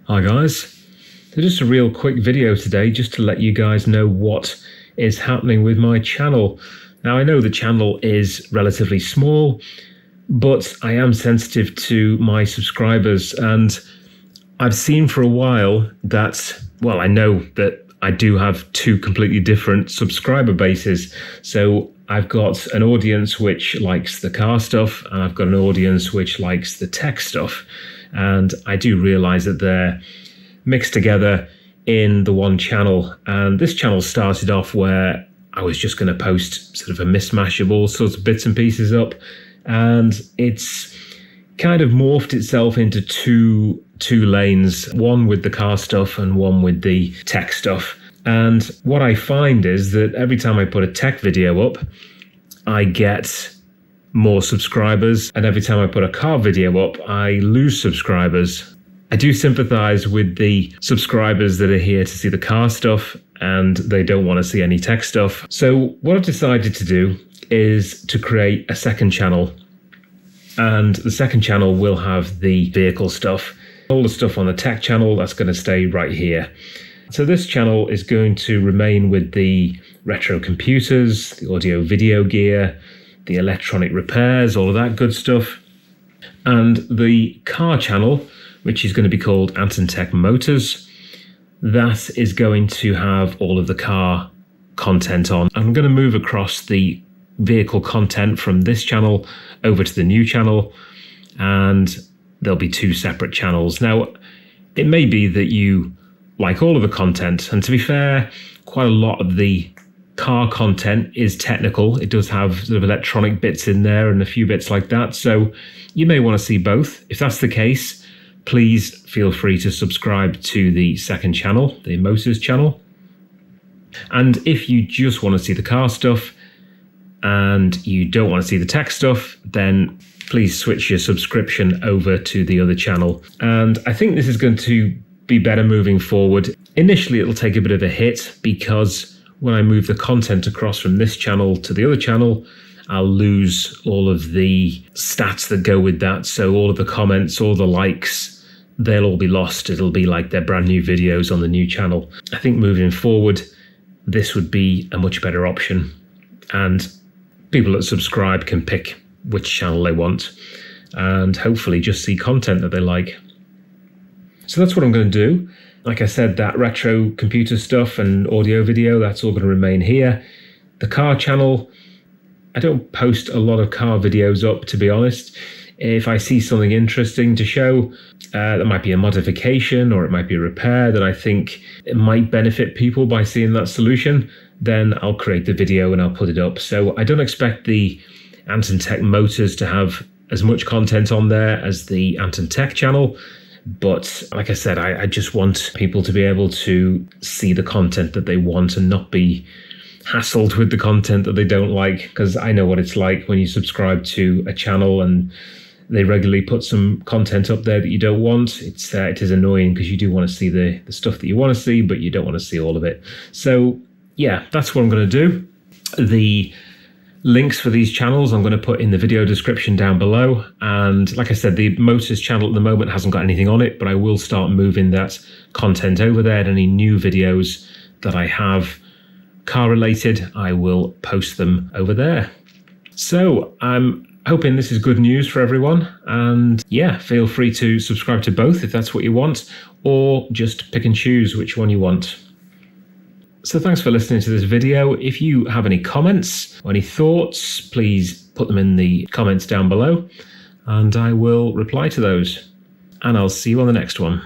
Hi guys, so just a real quick video today just to let you guys know what is happening with my channel. Now I know the channel is relatively small, but I am sensitive to my subscribers, and I've seen for a while that, well, I know that I do have two completely different subscriber bases. So I've got an audience which likes the car stuff, and I've got an audience which likes the tech stuff. And I do realize that they're mixed together in the one channel. And this channel started off where I was just going to post sort of a mismatch of all sorts of bits and pieces up. And it's kind of morphed itself into two lanes, one with the car stuff and one with the tech stuff. And what I find is that every time I put a tech video up, I get more subscribers, and every time I put a car video up, I lose subscribers. I do sympathize with the subscribers that are here to see the car stuff and they don't want to see any tech stuff. So what I've decided to do is to create a second channel, and the second channel will have the vehicle stuff. All the stuff on the tech channel, that's going to stay right here. So this channel is going to remain with the retro computers, the audio video gear, the electronic repairs, all of that good stuff. And the car channel, which is going to be called ANT&TEC Motors, that is going to have all of the car content on. I'm going to move across the vehicle content from this channel over to the new channel, and there'll be two separate channels. Now, it may be that you like all of the content, and to be fair, quite a lot of the car content is technical. It does have sort of electronic bits in there and a few bits like that. So you may want to see both. If that's the case, please feel free to subscribe to the second channel, the Motors channel. And if you just want to see the car stuff and you don't want to see the tech stuff, then please switch your subscription over to the other channel. And I think this is going to be better moving forward. Initially, it'll take a bit of a hit because when I move the content across from this channel to the other channel, I'll lose all of the stats that go with that. So all of the comments, all the likes, they'll all be lost. It'll be like they're brand new videos on the new channel. I think moving forward, this would be a much better option. And people that subscribe can pick which channel they want and hopefully just see content that they like. So that's what I'm going to do. Like I said, that retro computer stuff and audio video, that's all going to remain here. The car channel, I don't post a lot of car videos up, to be honest. If I see something interesting to show, that might be a modification or it might be a repair that I think it might benefit people by seeing that solution, then I'll create the video and I'll put it up. So I don't expect the ANT&TEC Motors to have as much content on there as the ANT&TEC channel. But like I said, I just want people to be able to see the content that they want and not be hassled with the content that they don't like. Because I know what it's like when you subscribe to a channel and they regularly put some content up there that you don't want. It is annoying because you do want to see the stuff that you want to see, but you don't want to see all of it. So yeah, that's what I'm going to do. The links for these channels I'm going to put in the video description down below. And like I said, the Motors channel at the moment hasn't got anything on it, but I will start moving that content over there. And any new videos that I have car related, I will post them over there. So I'm hoping this is good news for everyone. And yeah, feel free to subscribe to both if that's what you want, or just pick and choose which one you want. So thanks for listening to this video. If you have any comments or any thoughts, please put them in the comments down below and I will reply to those. And I'll see you on the next one.